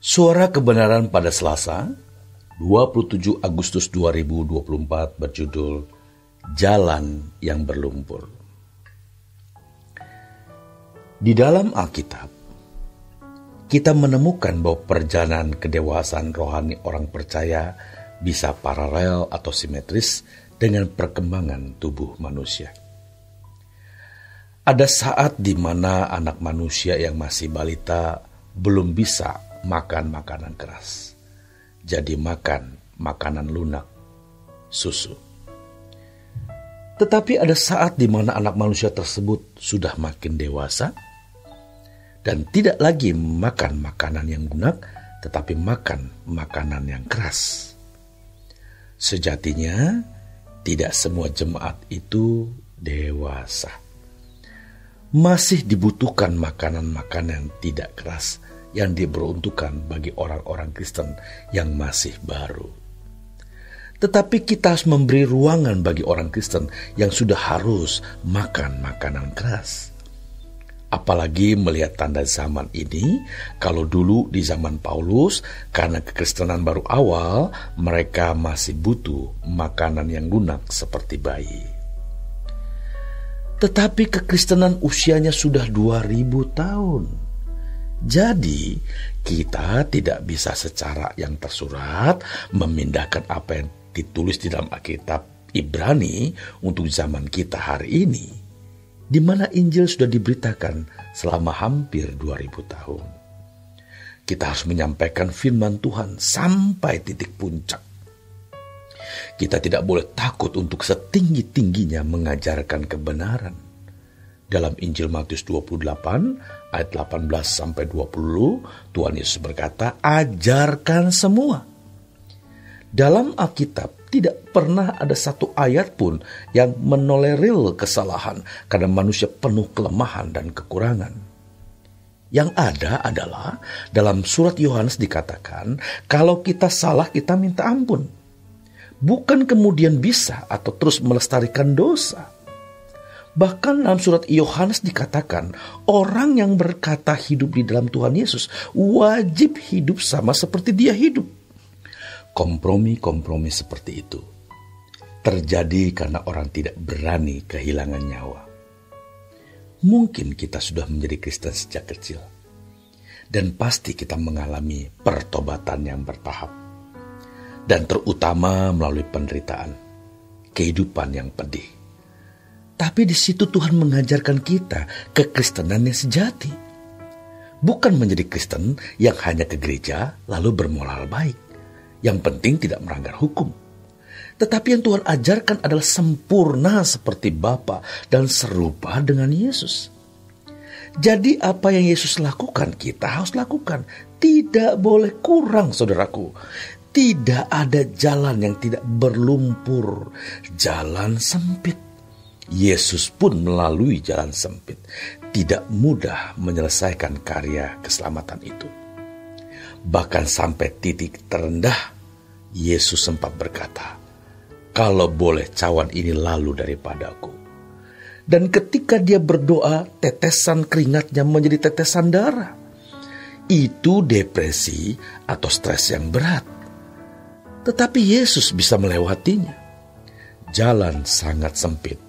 Suara Kebenaran pada Selasa, 27 Agustus 2024 berjudul Jalan yang Berlumpur. Di dalam Alkitab, kita menemukan bahwa perjalanan kedewasaan rohani orang percaya bisa paralel atau simetris dengan perkembangan tubuh manusia. Ada saat di mana anak manusia yang masih balita belum bisa makan makanan keras, jadi makan makanan lunak, susu. Tetapi ada saat di mana anak manusia tersebut sudah makin dewasa dan tidak lagi makan makanan yang lunak, tetapi makan makanan yang keras. Sejatinya, tidak semua jemaat itu dewasa. Masih dibutuhkan makanan-makanan yang tidak keras yang diperuntukkan bagi orang-orang Kristen yang masih baru. Tetapi kita harus memberi ruangan bagi orang Kristen yang sudah harus makan makanan keras. Apalagi melihat tanda zaman ini, kalau dulu di zaman Paulus, karena kekristenan baru awal, mereka masih butuh makanan yang lunak seperti bayi. Tetapi kekristenan usianya sudah 2000 tahun. Jadi, kita tidak bisa secara yang tersurat memindahkan apa yang ditulis di dalam Alkitab Ibrani untuk zaman kita hari ini, di mana Injil sudah diberitakan selama hampir 2000 tahun. Kita harus menyampaikan firman Tuhan sampai titik puncak. Kita tidak boleh takut untuk setinggi-tingginya mengajarkan kebenaran. Dalam Injil Matius 28 ayat 18-20, Tuhan Yesus berkata, ajarkan semua. Dalam Alkitab tidak pernah ada satu ayat pun yang menolerir kesalahan karena manusia penuh kelemahan dan kekurangan. Yang ada adalah dalam surat Yohanes dikatakan, kalau kita salah kita minta ampun. Bukan kemudian bisa atau terus melestarikan dosa. Bahkan dalam surat Yohanes dikatakan, orang yang berkata hidup di dalam Tuhan Yesus wajib hidup sama seperti dia hidup. Kompromi-kompromi seperti itu terjadi karena orang tidak berani kehilangan nyawa. Mungkin kita sudah menjadi Kristen sejak kecil, dan pasti kita mengalami pertobatan yang bertahap, dan terutama melalui penderitaan, kehidupan yang pedih. Tapi di situ Tuhan mengajarkan kita kekristenan yang sejati. Bukan menjadi Kristen yang hanya ke gereja lalu bermoral baik. Yang penting tidak melanggar hukum. Tetapi yang Tuhan ajarkan adalah sempurna seperti Bapa dan serupa dengan Yesus. Jadi apa yang Yesus lakukan kita harus lakukan. Tidak boleh kurang, saudaraku. Tidak ada jalan yang tidak berlumpur. Jalan sempit. Yesus pun melalui jalan sempit, tidak mudah menyelesaikan karya keselamatan itu. Bahkan sampai titik terendah, Yesus sempat berkata, kalau boleh cawan ini lalu daripadaku. Dan ketika dia berdoa, tetesan keringatnya menjadi tetesan darah. Itu depresi atau stres yang berat. Tetapi Yesus bisa melewatinya. Jalan sangat sempit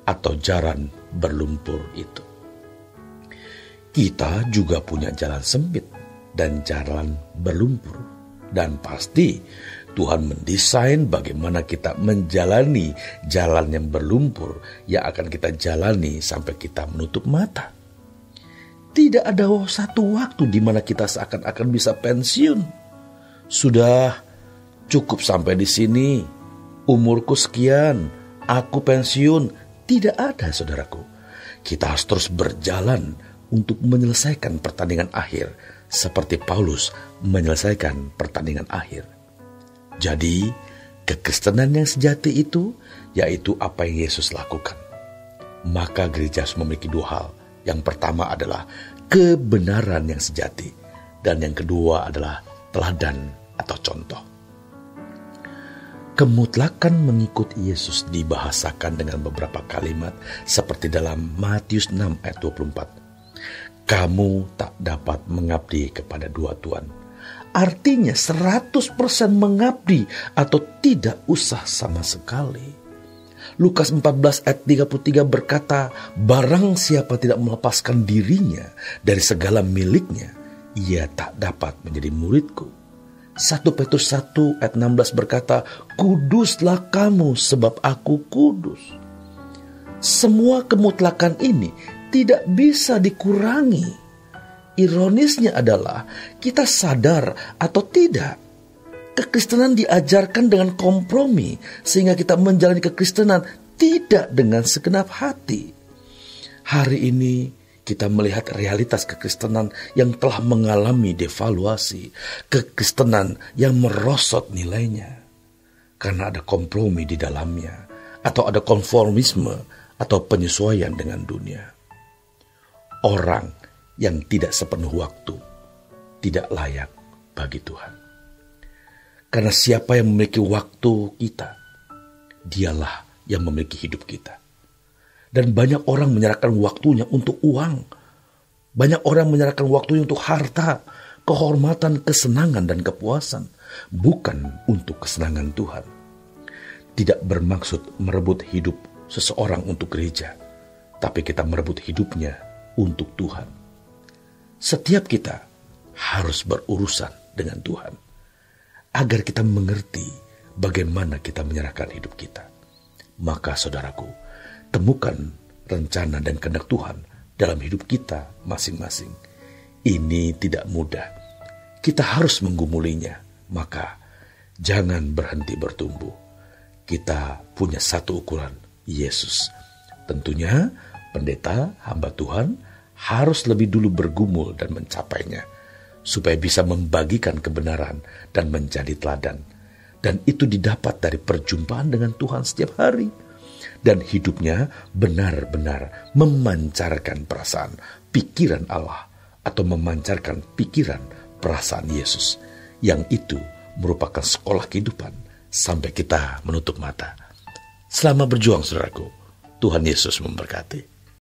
atau jalan berlumpur itu. Kita juga punya jalan sempit dan jalan berlumpur. Dan pasti Tuhan mendesain bagaimana kita menjalani jalan yang berlumpur yang akan kita jalani sampai kita menutup mata. Tidak ada satu waktu di mana kita seakan-akan bisa pensiun. Sudah cukup sampai di sini, umurku sekian, aku pensiun. Tidak ada, saudaraku. Kita harus terus berjalan untuk menyelesaikan pertandingan akhir, seperti Paulus menyelesaikan pertandingan akhir. Jadi, kekristenan yang sejati itu, yaitu apa yang Yesus lakukan. Maka gereja harus memiliki dua hal. Yang pertama adalah kebenaran yang sejati, dan yang kedua adalah teladan atau contoh. Kemutlakan mengikuti Yesus dibahasakan dengan beberapa kalimat seperti dalam Matius 6 ayat 24. Kamu tak dapat mengabdi kepada dua tuan. artinya 100% mengabdi atau tidak usah sama sekali. Lukas 14 ayat 33 berkata, barang siapa tidak melepaskan dirinya dari segala miliknya, ia tak dapat menjadi muridku. 1 Petrus 1 ayat 16 berkata, kuduslah kamu sebab aku kudus. Semua kemutlakan ini tidak bisa dikurangi. Ironisnya adalah kita sadar atau tidak, kekristenan diajarkan dengan kompromi sehingga kita menjalani kekristenan tidak dengan segenap hati. Hari ini kita melihat realitas kekristenan yang telah mengalami devaluasi, kekristenan yang merosot nilainya karena ada kompromi di dalamnya, atau ada konformisme atau penyesuaian dengan dunia. Orang yang tidak sepenuh waktu tidak layak bagi Tuhan. Karena siapa yang memiliki waktu kita, dialah yang memiliki hidup kita. Dan banyak orang menyerahkan waktunya untuk uang. Banyak orang menyerahkan waktunya untuk harta, kehormatan, kesenangan, dan kepuasan. Bukan untuk kesenangan Tuhan. Tidak bermaksud merebut hidup seseorang untuk gereja, tapi kita merebut hidupnya untuk Tuhan. Setiap kita harus berurusan dengan Tuhan, agar kita mengerti bagaimana kita menyerahkan hidup kita. Maka saudaraku, temukan rencana dan kehendak Tuhan dalam hidup kita masing-masing. Ini tidak mudah. Kita harus menggumulinya. Maka jangan berhenti bertumbuh. Kita punya satu ukuran, Yesus. Tentunya pendeta, hamba Tuhan harus lebih dulu bergumul dan mencapainya, supaya bisa membagikan kebenaran dan menjadi teladan. Dan itu didapat dari perjumpaan dengan Tuhan setiap hari. Dan hidupnya benar-benar memancarkan perasaan pikiran Allah, atau memancarkan pikiran perasaan Yesus. Yang itu merupakan sekolah kehidupan sampai kita menutup mata. Selamat berjuang saudaraku. Tuhan Yesus memberkati.